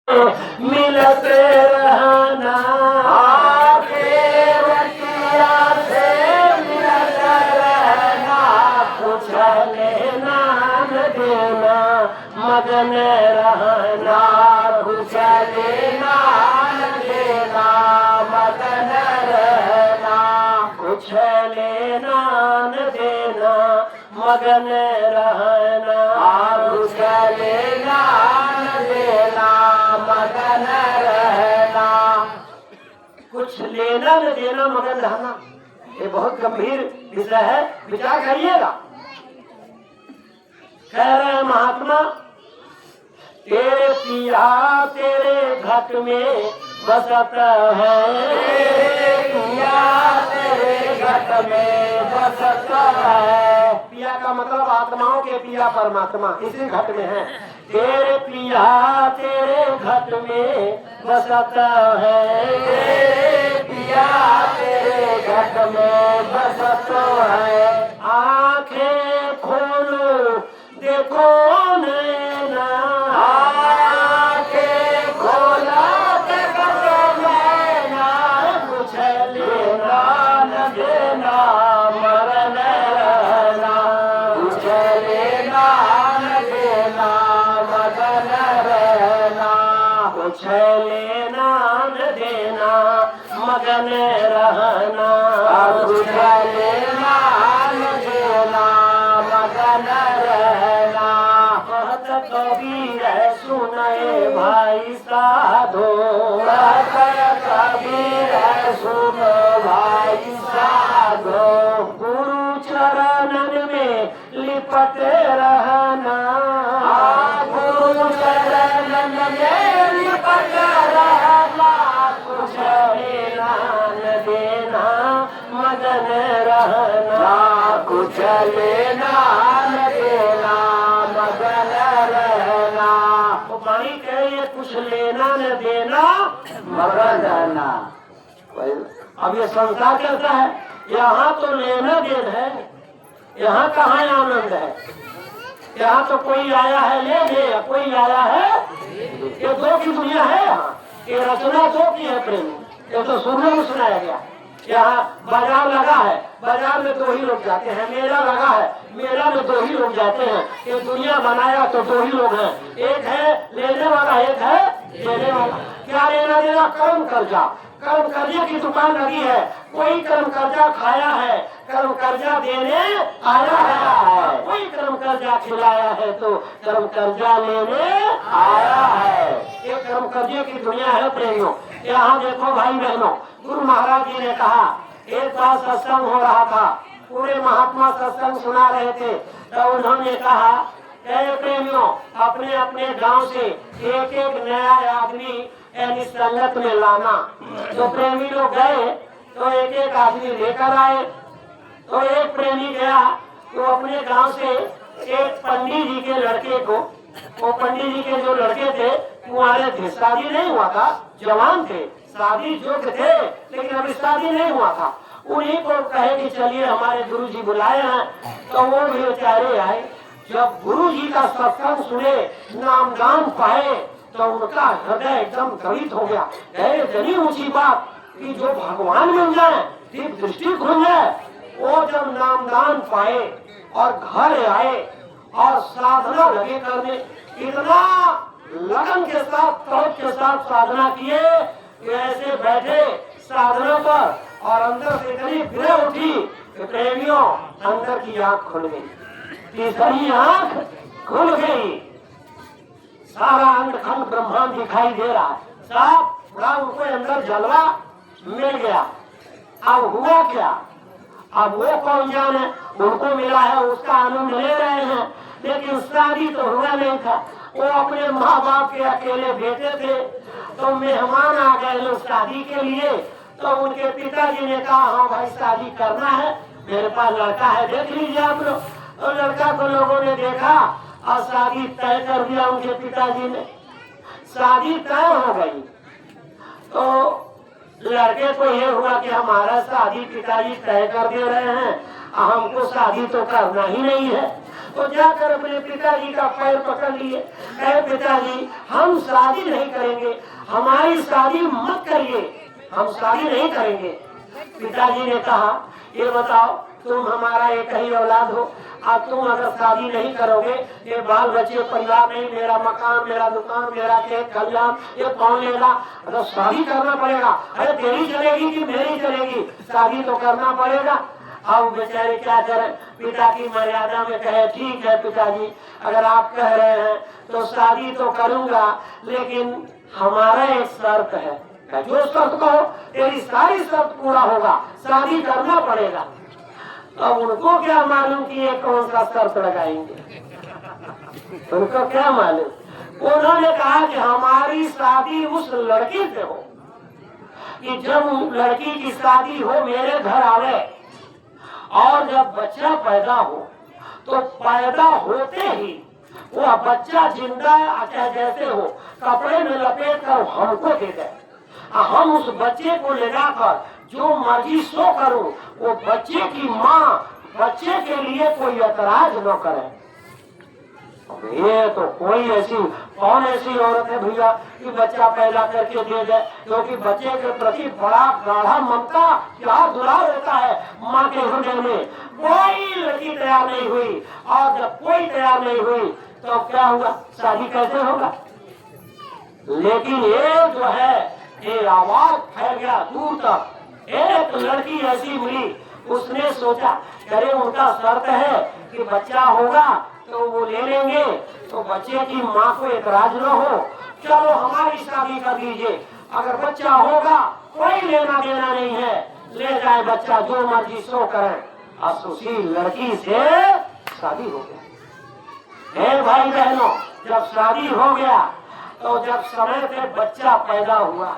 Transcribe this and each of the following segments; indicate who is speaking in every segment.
Speaker 1: मिलते रहना केवटिया से मिलते रहना, कुछ लेना न देना मगन रहना, कुछ लेना न देना मगन रहना, कुछ लेना न देना मगन रहना, कुछ लेना न देना मगन रहना, कुछ लेना न देना मगन रहना। ये बहुत गंभीर विषय है, विचार करिएगा। कह रहे महात्मा, तेरे पिया तेरे घट में बसत है, पिया तेरे घट में बसत है। पिया का मतलब आत्माओं के पिया परमात्मा इसी घट में है। तेरे पिया तेरे घट में बसत है, पिया तेरे घट में बसत है। आंखें खोलो देखो नैना, आंखें खोलो देखो नैना, कुछ लेना न देना मगन रहना, कुछ लेना न देना मगन रहना, कुछ लेना न देना मगन रहना, कुछ लेना न देना मगन रहना। कहत कबीर सुने भाई साधो, कहत कबीर सुनो भाई साधो, गुरु चरणन में लिपटे रहना, गुरु चरणन में लिपटे रहना, कुछ लेना न देना मगन रहना, कुछ लेना न देना मगन रहना। वो पानी के कुछ लेना न देना मगन रहना। अब ये संसार कहता है यहाँ तो लेना देन है, यहाँ कहाँ आनंद है। यहाँ तो कोई आया है ले ले, कोई आया है, ये दो की दुनिया है। यहाँ ये रचना दो की है प्रेम, ये तो सुनने में सुनाया गया। यहाँ बाजार लगा है, बाजार में दो ही लोग जाते हैं। मेला लगा है, मेला में दो ही लोग जाते हैं। ये दुनिया बनाया तो दो ही लोग हैं, एक है लेने वाला, एक है देने वाला। क्या लेना देना? कर्म कर्जा, कर्म कर्जे की दुकान लगी है। कोई कर्म कर्जा खाया है, कर्म कर्जा देने आया है। कोई कर्म कर्जा खिलाया है तो कर्म कर्जा लेने आया है। ये कर्म कर्जे की दुनिया है प्रेमियों। यहाँ देखो भाई बहनों, गुरु महाराज जी ने कहा, एक बार सत्संग हो रहा था, पूरे महात्मा सत्संग सुना रहे थे, तो उन्होंने कहा, प्रेमियों अपने अपने गांव से एक एक नया आदमी यानी संगत में लाना। तो प्रेमी लोग गए तो एक एक आदमी लेकर आए। तो एक प्रेमी गया तो अपने गांव से एक पंडित जी के लड़के को, वो पंडित जी के जो लड़के थे कुंवारे थे, शादी नहीं हुआ था, जवान थे, शादी योग्य थे, लेकिन अभी शादी नहीं हुआ था। उन्हीं को कहे कि चलिए हमारे गुरु जी बुलाए हैं। तो वो भी बेचारे आए। जब गुरु जी का सत्संग सुने, नाम दान पाए, तो उनका हृदय एकदम द्रवित हो गया। इतनी ऊंची बात कि जो भगवान मिल जाए, दिव्य दृष्टि खुल जाए। वो जब नाम दान पाए और घर आए और साधना लगे करने, इतना लगन के साथ, तौर के साथ साधना किए कि ऐसे बैठे साधना पर और अंदर से इतनी गिरह उठी कि प्रेमियों अंदर की आंख खुल गई, तीसरी आंख खुल गई, सारा अंग खंड ब्रह्मांड दिखाई दे रहा है। साफ पूरा उनको अंदर जलवा मिल गया। अब हुआ क्या? अब वो कौन जाने, उनको मिला है, उसका आनंद ले रहे हैं, लेकिन शादी तो हुआ नहीं था। वो अपने माँ बाप के अकेले बेटे थे, तो मेहमान आ गए लोग शादी के लिए। तो उनके पिताजी ने कहा, हाँ भाई शादी करना है, मेरे पास लड़का है, देख लीजिए आप लोग। तो लड़का को लोगों ने देखा और शादी तय कर दिया। उनके पिताजी ने शादी तय हो गई। तो लड़के को ये हुआ कि हमारा शादी पिताजी तय कर दे रहे हैं, हमको शादी तो करना ही नहीं है। तो जाकर अपने पिताजी का पैर पकड़ लिए, कहे पिताजी हम शादी नहीं करेंगे, हमारी शादी मत करिए, हम शादी नहीं करेंगे। पिताजी ने कहा ये बताओ तुम हमारा एक ही औलाद हो, अब तुम अगर शादी नहीं करोगे ये बाल बच्चे परिवार नहीं, मेरा मकान मेरा दुकान मेरा खेत खलिहान ये कौन लेगा, तो शादी करना पड़ेगा। अरे तेरी चलेगी कि मेरी चलेगी, शादी तो करना पड़ेगा। अब बेचारे क्या करें, पिता की मर्यादा में कहे ठीक है पिताजी अगर आप कह रहे हैं तो शादी तो करूंगा, लेकिन हमारा एक शर्त है। जो शर्त कहो तेरी सारी शर्त पूरा होगा, शादी करना पड़ेगा। अब उनको क्या मालूम कि ये कौन सा शर्त लगाएंगे, उनको क्या मालूम। उन्होंने कहा कि हमारी शादी उस लड़की से हो कि जब लड़की की शादी हो मेरे घर आवे और जब बच्चा पैदा हो तो पैदा होते ही वह बच्चा जिंदा चाहे जैसे हो कपड़े में लपेट कर हमको दे दे, हम उस बच्चे को ले जाकर जो मर्जी सो करूं, वो बच्चे की माँ बच्चे के लिए कोई ऐतराज न करे। ये तो कोई ऐसी कौन ऐसी औरत है भैया कि बच्चा पैदा करके दे दे, क्योंकि बच्चे के प्रति बड़ा गाढ़ा ममता क्या दुलार होता है माँ के हृदय में। कोई लड़की तैयार नहीं हुई, और जब कोई तैयार नहीं हुई तो क्या हुआ, शादी कैसे होगा। लेकिन ये जो है ये आवाज फैल गया दूर तक। एक लड़की ऐसी मिली, उसने सोचा अरे उनका शर्त है कि बच्चा होगा तो वो ले लेंगे, तो बच्चे की माँ को एतराज न हो, चलो हमारी शादी कर दीजिए, अगर बच्चा होगा कोई लेना देना नहीं है, ले जाए बच्चा जो मर्जी सो करें। और सुशील लड़की से शादी हो गया। भाई बहनों जब शादी हो गया तो जब समय पे बच्चा पैदा हुआ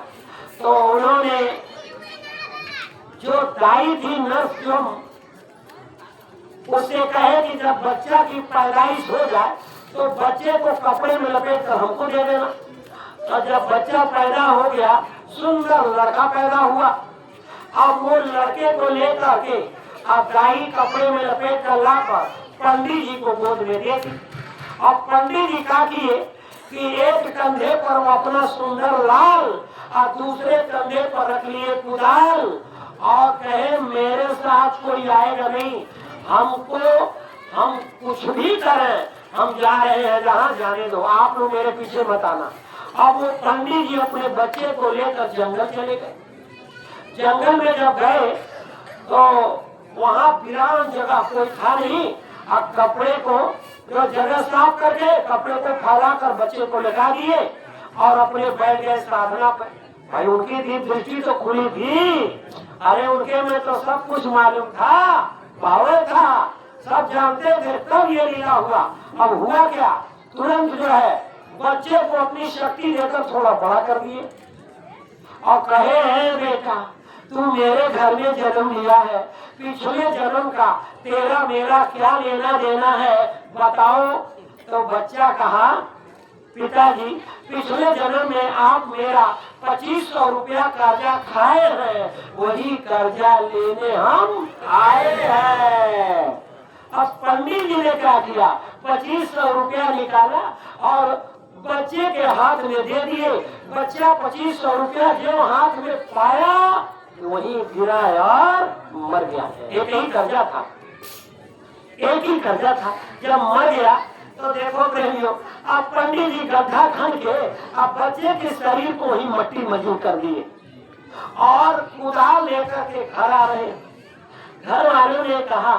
Speaker 1: तो उन्होंने जो दाई थी नर्स जो उसे कहे कि जब बच्चा की पैदाइश हो जाए तो बच्चे को कपड़े में लपेट कर हमको दे देना। और जब बच्चा पैदा हो गया सुंदर लड़का पैदा हुआ, अब वो लड़के को लेकर के अब दाई कपड़े में लपेट कर लाकर पंडित जी को गोद में दे दी। अब पंडित जी क्या किए कि एक कंधे पर वो अपना सुंदर लाल और दूसरे कंधे पर रख लिए कुदाल और कहे मेरे साथ कोई आएगा नहीं, हमको हम कुछ भी करें हम जा रहे हैं जहाँ जाने दो, आप लोग मेरे पीछे मत आना। अब वो पंडित जी अपने बच्चे को लेकर जंगल चले गए। जंगल में जब गए तो वहाँ वीरान जगह कोई था नहीं, अब कपड़े को जो जगह साफ करके कपड़े को फैला कर बच्चे को लगा दिए और अपने बैठ गए साधना पर। भाई उनकी दृष्टि तो खुली थी, अरे उनके में तो सब कुछ मालूम था, पावर था, सब जानते थे, तब ये लीला हुआ। अब हुआ क्या, तुरंत जो है बच्चे को अपनी शक्ति देकर थोड़ा बड़ा कर दिए और कहे है बेटा तू मेरे घर में जन्म लिया है, पिछले जन्म का तेरा मेरा क्या लेना देना है बताओ। तो बच्चा कहा पिताजी पिछले जन्म में आप मेरा 2500 रुपया कर्जा खाए हैं, वही कर्जा लेने हम आए हैं। अब पंडित जी ने क्या किया, 2500 रुपया निकाला और बच्चे के हाथ में दे दिए। बच्चा 2500 रुपया जो हाथ में पाया वही गिरा और मर गया। एक ही कर्जा था, एक ही कर्जा था। जब मर गया तो देखो प्रेमियों, आप पंडित जी गड्ढा खन के आप बच्चे के शरीर को ही मट्टी मजूर कर दिए और कुदाल लेकर के घर आ रहे। घर वालों ने कहा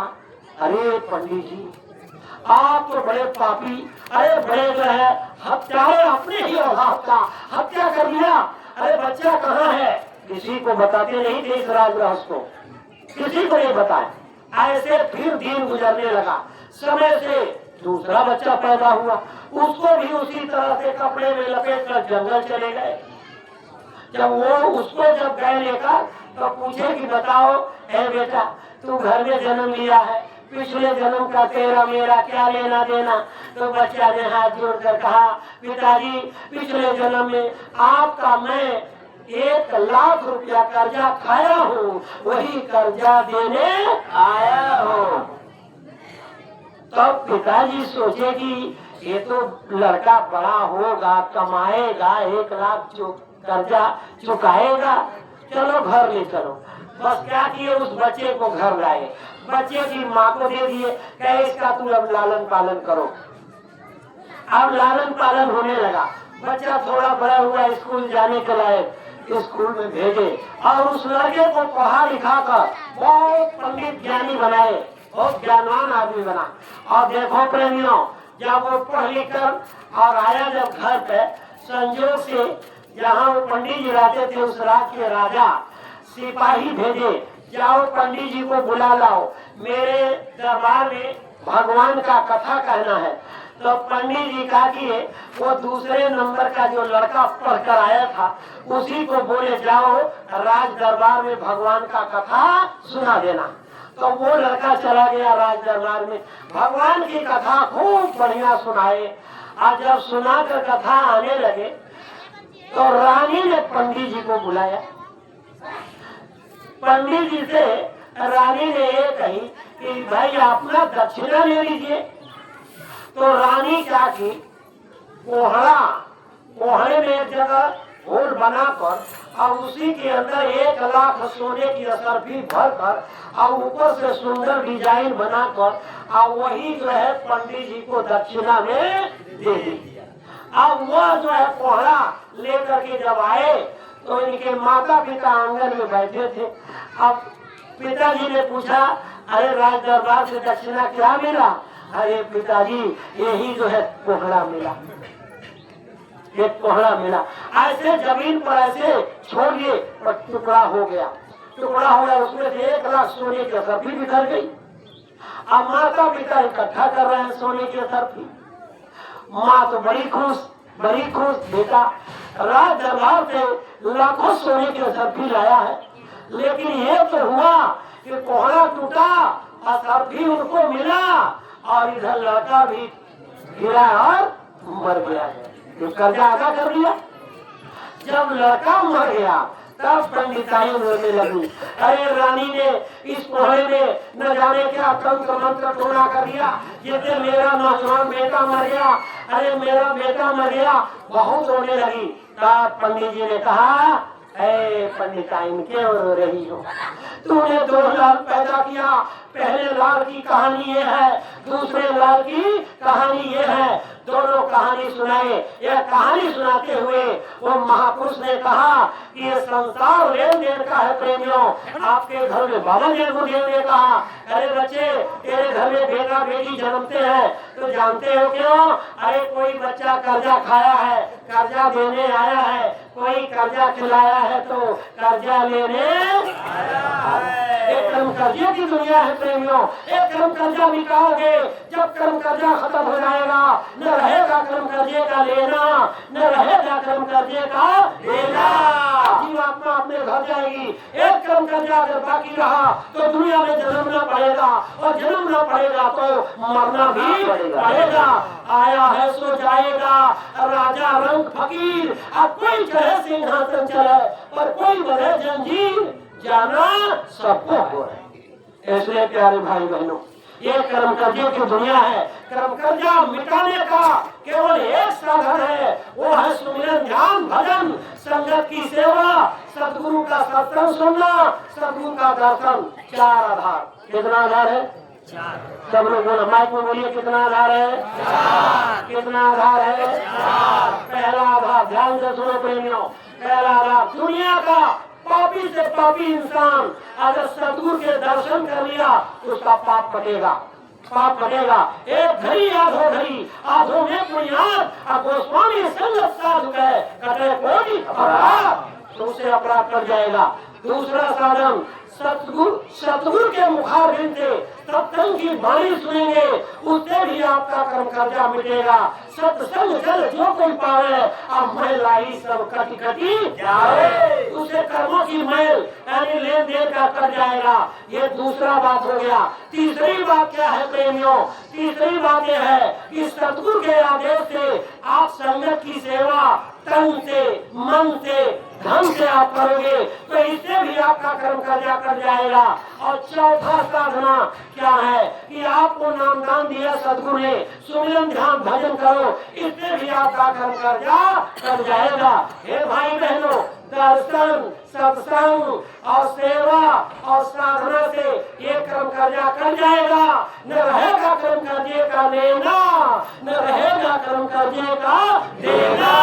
Speaker 1: अरे पंडित जी आप तो बड़े पापी, अरे बड़े जो है हत्यारे, अपने ही औलाद का हत्या कर दिया। अरे बच्चा कहाँ है, किसी को बताते नहीं थे इस राज रहस्य को, किसी को नहीं बताए। ऐसे फिर दिन गुजरने लगा, समय से दूसरा बच्चा पैदा हुआ, उसको भी उसी तरह से कपड़े में लपेट कर जंगल चले गए। जब वो उसको जब गए लेकर तो पूछे कि बताओ है बेटा तू घर में जन्म लिया है, पिछले जन्म का तेरा मेरा क्या लेना देना। तो बच्चा ने हाथ जोड़कर कहा पिताजी पिछले जन्म में आपका मैं 1 लाख रुपया कर्जा खाया हूँ, वही कर्जा देने आया हूँ। तब पिताजी सोचे कि ये तो लड़का बड़ा होगा, कमाएगा, 1 लाख कर्जा चुकाएगा, चलो घर ले चलो। बस क्या किए, उस बच्चे को घर लाए, बच्चे की माँ को दे दिए, कहे इसका तुम अब लालन पालन करो। अब लालन पालन होने लगा, बच्चा थोड़ा बड़ा हुआ, स्कूल जाने के लायक, स्कूल में भेजे और उस लड़के को पढ़ा लिखा कर बहुत पंडित ज्ञानी बनाए, बहुत ज्ञानवान आदमी बना। और देखो प्रेमियों, जब वो पढ़ लिख कर और आया जब घर पे, संजोग से जहाँ वो पंडित जी रहते थे उस राज्य के राजा सिपाही भेजे, जाओ पंडित जी को बुला लाओ, मेरे दरबार में भगवान का कथा कहना है। तो पंडित जी का किए, वो दूसरे नंबर का जो लड़का पढ़कर आया था उसी को बोले जाओ राज दरबार में भगवान का कथा सुना देना। तो वो लड़का चला गया राज दरबार में, भगवान की कथा खूब बढ़िया सुनाए। और जब सुनाकर कथा आने लगे तो रानी ने पंडित जी को बुलाया। पंडित जी से रानी ने ये कही कि भाई अपना दक्षिणा ले लीजिए। तो रानी क्या की, कोहड़े में एक जगह होल बनाकर और उसी के अंदर 1 लाख सोने की असरफी भरकर और ऊपर से सुंदर डिजाइन बनाकर और वही जो है पंडित जी को दक्षिणा में दे दी। अब वह जो है कोहड़ा लेकर के जब आए तो इनके माता पिता आंगन में बैठे थे। अब पिताजी ने पूछा, अरे राज दरबार से दक्षिणा क्या मिला? अरे पिताजी यही जो है कोहड़ा मिला, एक कोहड़ा मिला। ऐसे जमीन पर ऐसे छोड़िए पर टुकड़ा हो गया, उसमें से 1 लाख सोने की असरफी बिखर गई। अब माता पिता इकट्ठा कर रहे हैं सोने की असरफी। माँ तो बड़ी खुश बेटा राज दरबार से लाखों सोने की असरफी लाया है, लेकिन ये तो हुआ कि कोहड़ा टूटा, असरफी उनको मिला और इधर लड़का भी गिरा और मर गया है, तो कर्जा अदा कर दिया। जब लड़का मर गया तब पंडिताई रोने लगी, अरे रानी ने इस कोहड़े में न जाने क्या तंत्र मंत्र टोना कर दिया, जैसे मेरा नौजवान बेटा मर गया, अरे मेरा बेटा मर गया, बहुत रोने लगी। तब पंडित जी ने कहा, पंडिताइन क्यों रो रही हो? तूने 2 लाल पैदा किया, पहले लाल की कहानी ये है, दूसरे लाल की कहानी ये है, दोनों कहानी सुनाए। यह कहानी सुनाते हुए वो महापुरुष ने कहा कि ये संसार लेन देन का है प्रेमियों। आपके घर में बाबा गुरुदेव ने कहा, अरे बच्चे तेरे घर में बेटा बेटी जन्मते हैं तो जानते हो क्यों? अरे कोई बच्चा कर्जा खाया है, कर्जा देने आया है, कोई कर्जा खिलाया है तो कर्जा लेने एक कर्म कर्जे की दुनिया है प्रेमियों। एक कर्म कर्जा बिकाओगे, जब कर्म कर्जा खत्म हो जाएगा न रहेगा कर्म कर्जे का लेना, न रहेगा कर्म कर्जे का देना। जीवात्मा अपने घर जाएगी। एक कर्म कर्जा अगर बाकी रहा तो दुनिया में जन्मना पड़ेगा और जन्मना पड़ेगा तो मरना भी पड़ेगा। आया है सो जाएगा, राजा रंग फकीर। अब कोई चाहे सिंहासन चले पर कोई बने जंजीर, जाना सबको हो है। इसलिए प्यारे भाई बहनों, ये कर्म कर्जे की दुनिया है। कर्म कर्जा मिटाने का केवल एक साधन है, वो है सुमिरन ध्यान भजन, संगत की सेवा, सदगुरु का सत्संग सुनना, सदगुरु का दर्शन। 4 आधार। कितना आधार है? 4। सब लोग बोलो, माइक में बोलिए, कितना आधार है? 4। कितना आधार है? 4। पहला आधार, ध्यान से सुनो प्रेमियों, पहला आधार दुनिया का पापी से पापी इंसान अगर सदगुरु के दर्शन कर लिया तो उसका पाप कटेगा। एक घड़ी आधो घड़ी, आधो में पुण्यात, गोस्वामी संगत साधु है, कटे कोटि अपराध, तो उसे अपराध कर जाएगा। दूसरा साधन सतगुरु के मुखारबिंद से सत्संग की वाणी सुनेंगे, उससे भी आपका कर्म कर्जा मिटेगा। सत्संग जल जो कोई पावे, अब मैल लाई सब कटी कटी जाए, उसे कर्मों की मैल यानी लेन देन का कर जाएगा। ये दूसरा बात हो गया। तीसरी बात क्या है प्रेमियों? तीसरी बात यह है कि सतगुरु के आदेश से आप संगत की सेवा तन से, मन से, धन से आप करोगे तो इससे भी आपका कर्म कर्जा कट जाएगा। और चौथा साधना क्या है कि आपको नाम दान दिया सदगुरु ने, सुमिरन ध्यान भजन करो, इससे भी आपका कर्म कर्जा कट जाएगा। हे भाई बहनों, दर्शन, सत्संग और सेवा और साधना से ये कर्म कर्जा कट जाएगा। न रहेगा कर्म कर्जे का लेना, न रहेगा कर्म कर्जे का देना।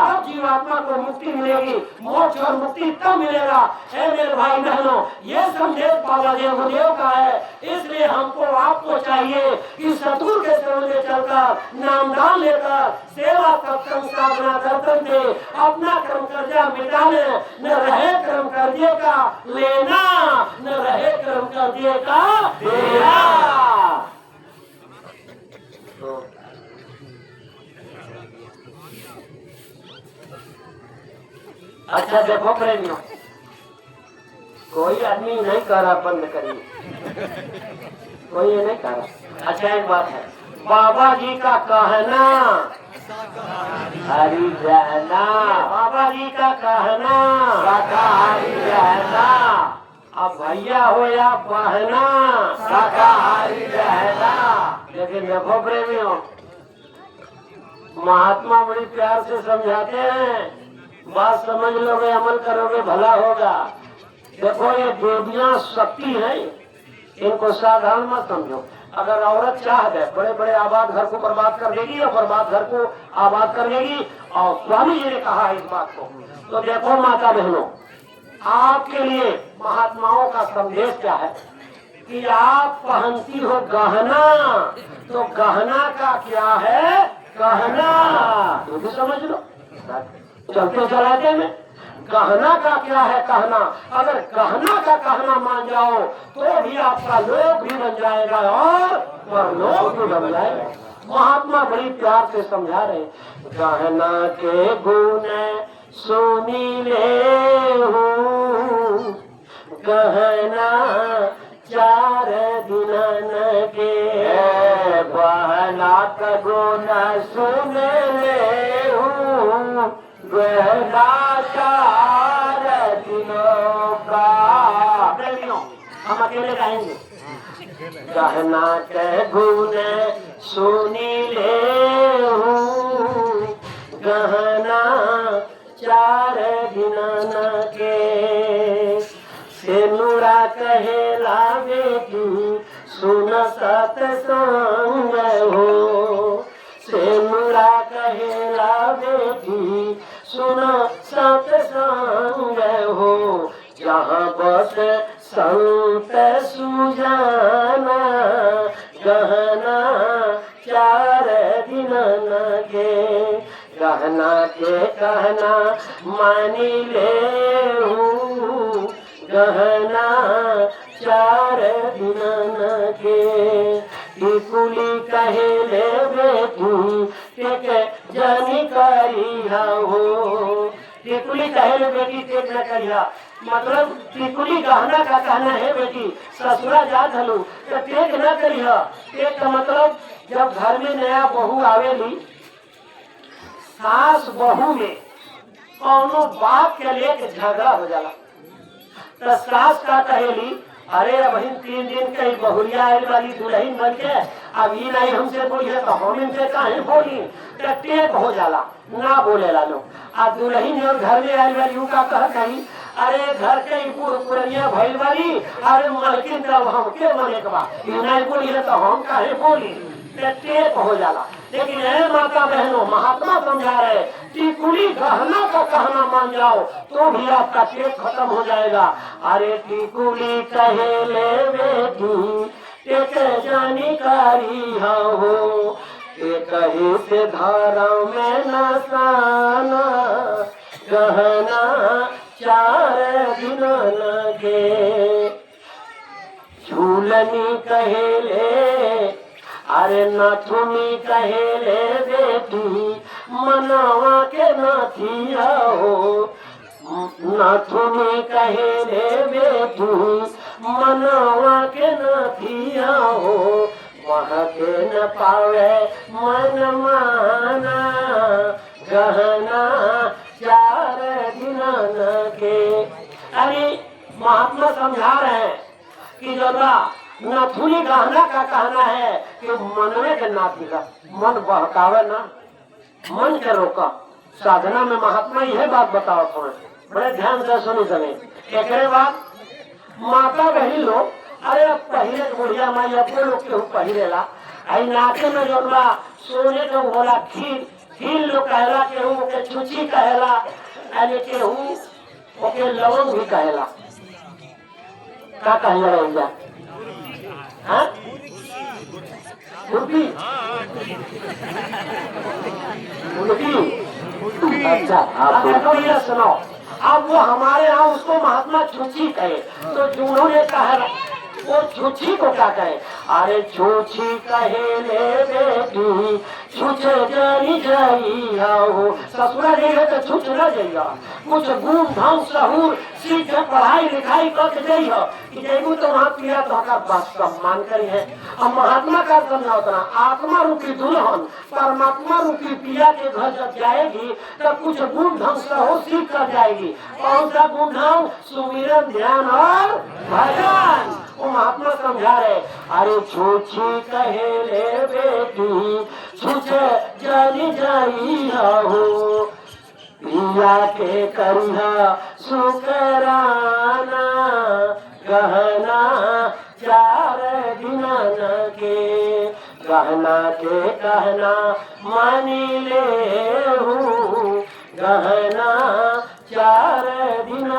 Speaker 1: तब जीवात्मा को मुक्ति मिलेगी, मोक्ष और मुक्ति तब मिलेगा। हे मेरे भाई बहनों, ये संदेश बाबा देवदेव का है। इसलिए हमको आपको चाहिए कि सतगुरु के शरण में चलकर नाम दान लेकर सेवा सत्संग साधना दर्शन से अपना कर्म कर्जा मिटा ले। न रहे कर्म कर्जे का लेना, न रहे कर्म कर्जे का देना। अच्छा देखो प्रेमियों, कोई आदमी नहीं कर रहा, बंद करिए, कोई ये नहीं कर रहा। अच्छा एक बात है, बाबा जी का कहना हरि रहना, बाबा जी का कहना शाकाहारी रहना। अब भैया हो या बहना शाकाहारी रहना। लेकिन देखो प्रेमियों, महात्मा बड़ी प्यार से समझाते हैं, बात समझ लोगे, अमल करोगे, भला होगा। देखो ये देवियां शक्ति है, इनको साधारण मत समझो। अगर औरत चाह दे, बड़े बड़े आबाद घर को बर्बाद कर देगी और बर्बाद घर को आबाद कर देगी। और स्वामी जी ने कहा इस बात को। तो देखो माता बहनों, आपके लिए महात्माओं का संदेश क्या है कि आप पहनती हो गहना, तो गहना का क्या है कहना, तो भी समझ लो। चलते चलाते में गहना का क्या है कहना। अगर गहना का कहना मान जाओ तो भी आपका लोक भी बन जाएगा और परलोक भी बन जाएगा। महात्मा बड़ी प्यार से समझा रहे, गहना के गुण सुनी ले हूँ, गहना 4 दिन के, गहना का गुण सुन ले हूँ, गहना 4 दिनों का। हम अकेले गाएंगे, गहना के गुण सुनी ले हूँ, गहना 4 दिन के, सेनुरा कहेला बेटी सुन सत्संग हो, सेनुरा कहेला बेटी सुन सत्संग हो, जहाँ बस संत सुजाना, गहना 4 दिन के, गहना के कहना मानी ले हूँ, गहना 4 दिन के। टिकुली कहे ले बेटी टेक जानी करिया हो, टिकुली कहे ले बेटी टेक न करिया, मतलब टिकुली गहना का कहना है बेटी ससुरा जा चलू तो टेक न करिया। टेक का मतलब जब घर में नया बहू आवेली, सास बहू में कौनो बात के लेके झगड़ा हो जाला, तो सास का कहेली, अरे बहन 3 दिन कहीं बहुरिया आयल वाली दुल्हन बन के अब ये नहीं हमसे बोली है तो हम इनसे काहे बोली, तो टेक हो जाला, ना बोले ला लोग। अब दुल्हन और घर में आयल वाली का कह कही, अरे घर के पुरनिया भइल वाली, अरे मलकिन तब हम के मने के बा, ये नहीं बोली है तो हम काहे बोली, टेक हो जाला। लेकिन है माता बहनों, महात्मा समझा रहे, टिकुली गहना का कहना मान जाओ तो भी आपका टेक खत्म हो जाएगा। अरे टिकुली कहे ले बेटी टेक जानकारी हो, एक ही से धारा में नसाना, गहना 4 दिन लगे। झूलनी कहे ले, अरे नथुनी कहे ले बेटी मनवा के नथिया हो, नथुनी कहे ले बेटी मनवा के नथिया हो, वह के न पावे मन माना, गहना 4 दिन के। अरे महात्मा समझा रहे हैं कि जरा नथुनी गहना का कहना है कि मनवे के नाथ का मन बहकावे ना, मन के रोका। साधना में महात्मा यह बात बताओ थोड़े बड़े ध्यान से सुनी सके। एक बात माता बहनी लोग अरे पहले बुढ़िया माई अपने लोग केहू पहिरेला, आई नाचे में जो सोने के होला खीर लोग कहला, केहू ओके छुची कहला, अरे केहू ओके लवंग भी कहला। का कहला रहेगा? हाँ खुरपी अच्छा आप ये सुनो। अब वो हमारे यहाँ उसको महात्मा छुची कहे, तो जूनों ने कहा वो छुची को क्या कहे? अरे छुची कहे ले बेटी छुचे जरी जइया हो, ससुरा जाइए तो छुच न जाइया, कुछ गुण ढंग सहूर सीख पढ़ाई लिखाई करके जाइए कि जेबू तो वहाँ पिया तो बस सम्मान करी है। अब महात्मा का समझा उतना आत्मा रूपी दुल्हन परमात्मा रूपी पिया के घर जब जाएगी तब कुछ गुण ढंग सहूर सीख कर जाएगी। कौन सा गुण ढंग? सुमिरन ध्यान और भजन। वो महात्मा समझा रहे अरे छुची कहे ले बेटी छुचे जली जइया हो, पिया के करिहा सुकराना गहना चार दिन के। गहना के कहना मानी ले हूँ, गहना चार दिन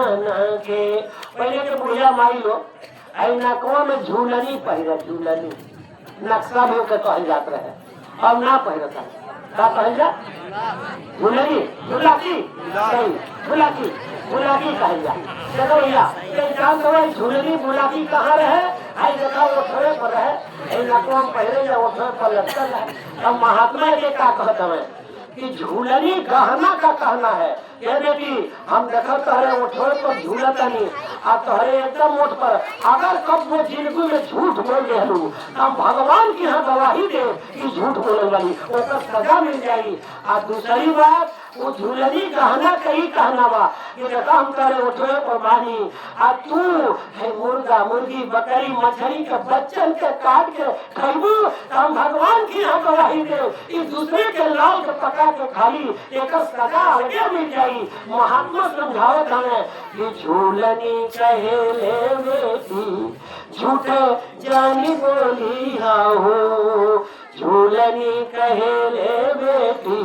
Speaker 1: के। पहले के बुढ़िया माई लो आई नकवा में झूलनी पहिरे, झूलनी नक्शा भी के कहल जात रहे, अब ना पहिरता। का कहल जा? झूलनी झूलाकी झूलाकी बुलाकी कहल जा। देखो भैया जान दो झूलनी बुलाकी कहाँ रहे? आई देखा ओठवे पर रहे, नकवा में पहिरे या ओठवे पर लटकल है। अब महात्मा के का कहत हमें कि झूलनी गहना का कहना है। ये बेटी हम देखो तोहरे ओठवे पर झूलता नहीं आ तोहरे एकदम ओठ पर अगर कब वो जिंदगी में झूठ बोल रहे हम भगवान की यहाँ गवाही दे कि झूठ बोले वाली ओकर सजा मिल जाएगी। आ दूसरी बात वो झूलनी गहना कही कहना बा कि देखा हम तोहरे ओठवे पर बानी आ तू है मुर्गा मुर्गी बकरी मछली के बच्चन के काट के खैबू, हम भगवान की यहाँ गवाही दे इस दूसरे के लाल के पका के खाली एक सजा अलगे मिल जाएगी। महात्मा समझावत हमें कि झूलनी कहे ले बेटी झूठे जानी बोली हो, झूलनी कहे ले बेटी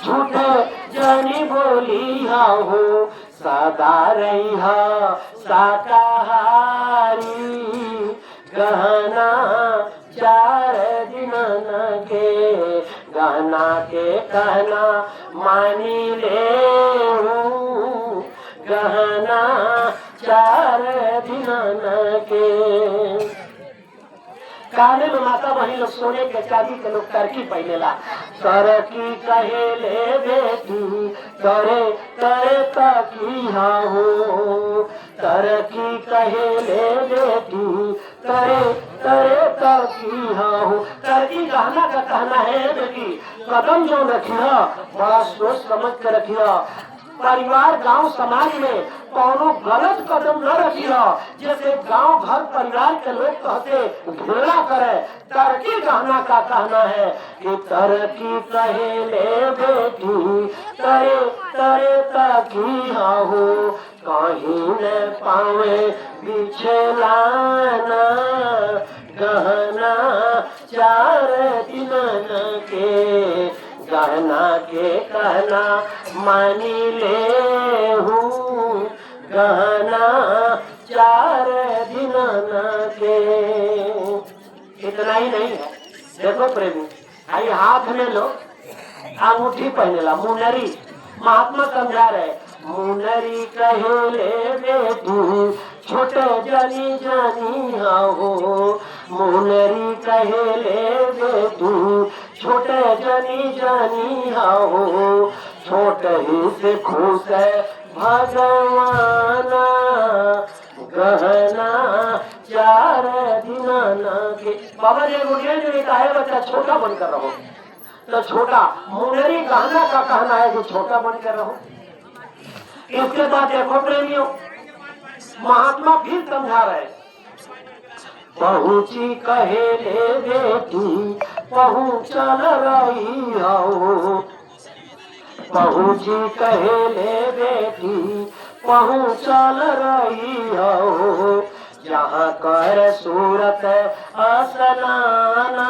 Speaker 1: झूठे जानी बोली हो, सदा रही शाकाहारी गहना चार दिन के। गहना के कहना मानी ले हूँ, गहना चार दिन के। काले में माता बहनी लोग सोने के चांदी के लोग तरकी पहनेला। तरकी कहे ले बेटी तरे तरे तकी हो, तरकी कहे ले बेटी तरे तरे तकी हो। तरकी गहना का कहना है बेटी कदम जो रखिया बड़ा सोच समझ कर रखिया। परिवार गांव समाज में कौनो गलत कदम न रखिया, जैसे गांव घर परिवार के लोग कहते घृणा करे। तरकी गहना का कहना है कि तरकी कहे ले बेटी तरे तरे तकी हो, कहीं न पावे बिछलाना गहना चार दिन के। गहना के कहना मानी ले हूँ, गहना चार दिन के। इतना ही नहीं है, देखो प्रेमी आई हाथ में लो अंगूठी पहनेला मुनरी। महात्मा समझा रहे मुनरी कहे ले बेटी छोटे जनी जानी हो, मुनरी कहे ले बेटी छोटे जनी जानी हो, छोटे ही से खुश है भगवान गहना चार दिन के। बाबा जी गुड़िया जो कहा बच्चा छोटा बनकर रहो, तो छोटा मुनरी गहना का कहना है कि छोटा बनकर रहो। इसके बाद देखो प्रेमियों, महात्मा फिर समझा रहे, पहुंची कहे ले बेटी पहुंचल रही हो, पहुंची कहे ले बेटी पहुंचल रही हो, जहाँ कर सूरत असनाना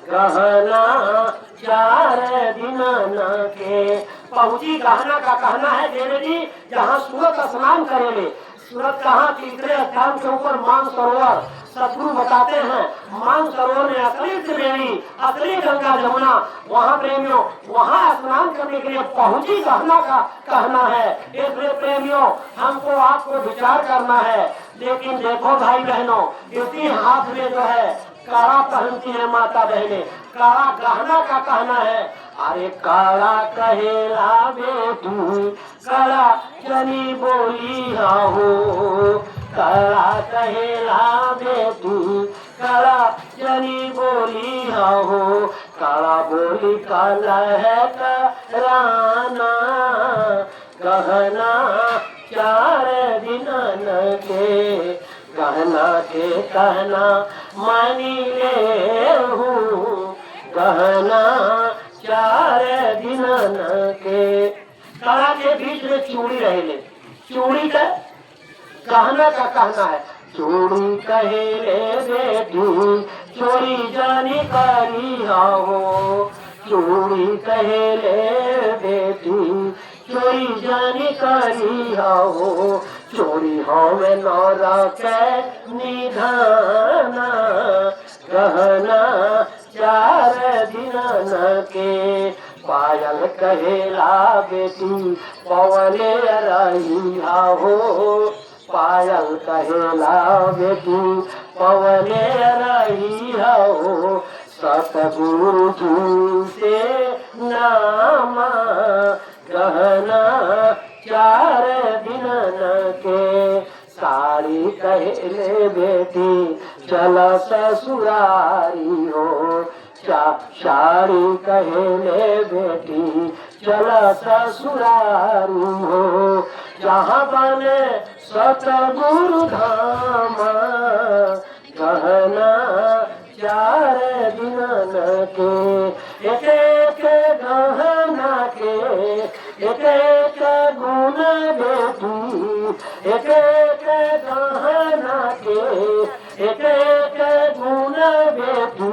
Speaker 1: गहना 4 दिन न के। पहुंची गहना का कहना है देवी जी जहाँ सूरत स्नान करेंगे। सूरत कहाँ? तीसरे स्थान के ऊपर मानसरोवर। सतगुरु बताते हैं मानसरोवर में असली त्रिवेणी, असली गंगा जमुना, वहाँ प्रेमियों वहाँ स्नान करने के लिए पहुंची गहना का कहना है। इसलिए प्रेमियों हमको आपको विचार करना है। लेकिन देखो भाई बहनों, इसी हाथ में जो है काड़ा पहनती है माता बहने, काड़ा गहना का कहना है। अरे काड़ा कहेला बेटी काड़ा चनी बोली हो, काड़ा कहेला बेटी काड़ा चनी बोली हो, काड़ा बोली काला है कराना गहना 4 दिन न के। गहना के कहना मानी ले हूँ, गहना 4 दिन न के। कड़ा के बीच में चूड़ी रहेले, चूड़ी का गहना का कहना है। चूड़ी कहे ले बेटी चोरी जानी करी हो, चूड़ी कहे ले बेटी चोरी जानी करी हो, चोरी होवे नौरा के निधाना गहना 4 दिन न के। पायल कहेला बेटी पवले रही हो, पायल कहेला बेटी पवले रही हो, सतगुरु जी से नामा गहना 4 दिन न के। साड़ी कहेले बेटी चल ससुरारी हो, साड़ी कहेले बेटी चल ससुरारी हो, जहाँ बने सतगुरु धाम गहना 4 दिन न के। एक एक गहना के एक एक गुण बेटी, एक एक गहना के एक एक गुण बेटी,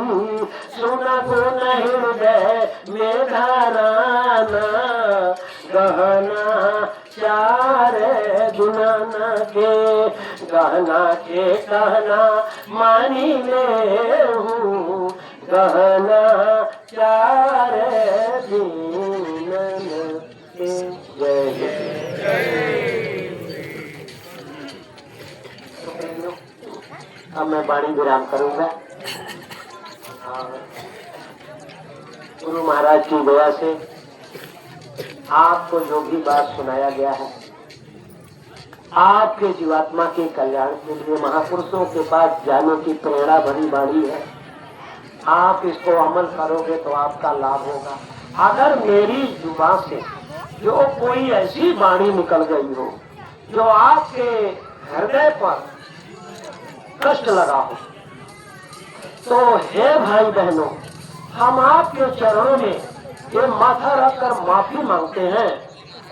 Speaker 1: सुन गुण हृदय में धराना गहना 4 दिन न के। गहना के कहना मानी ले हूँ, गहना 4 दिन न के। जय अब मैं वाणी विराम करूंगा। गुरु महाराज की दया से आपको जो भी बात सुनाया गया है आपके जीवात्मा के कल्याण के लिए महापुरुषों के पास जाने की प्रेरणा भरी वाणी है। आप इसको अमल करोगे तो आपका लाभ होगा। अगर मेरी जुबान से जो कोई ऐसी वाणी निकल गई हो जो आपके हृदय पर कष्ट लगा हो, तो हे भाई बहनों, हम आपके चरणों में ये माथा रखकर माफी मांगते हैं।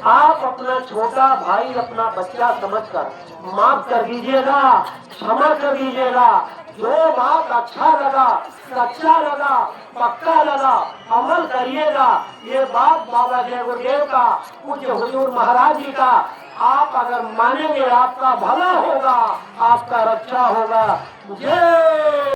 Speaker 1: आप अपना छोटा भाई अपना बच्चा समझकर माफ कर दीजिएगा, क्षमा कर दीजिएगा। जो बात अच्छा लगा, सच्चा लगा, पक्का लगा, अमल करिएगा। ये बात बाबा जय गुरुदेव का, पूज्य हुजूर महाराज जी का आप अगर मानेंगे आपका भला होगा, आपका रक्षा होगा। जय